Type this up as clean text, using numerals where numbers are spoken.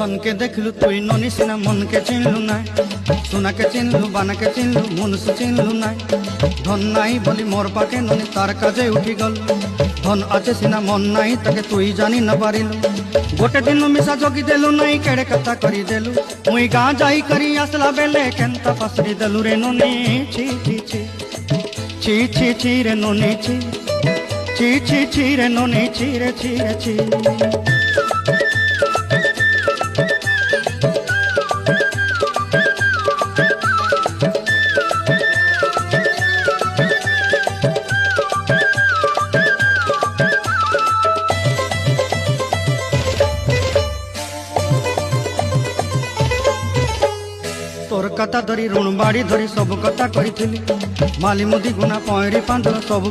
धन के देखलु तुई ननी सिना मन के चिन्हलु ना सोना के चिन्हलु बाना के चिन्हलु मनुष्य चिन्हलु ना धन नाई बोली मोर पाके ननी तार काजे उठी गल धन आचे सिना मन नाई ताके तुई जानी न पारिलु गोटे दिन मिसा जोगी देलु नाई केड़े कथा करी देलु मुई गाँ जाई करी आसला बेले केंता पसरी देलु रे ननी छी छी छी छी छी छी रे ननी छी छी छी छी रे ननी छी रे छी रे छी। तोर कथा धरी ऋण बाड़ी धरी सब कथा करी माली मुदी गुना पहरी पांदर सब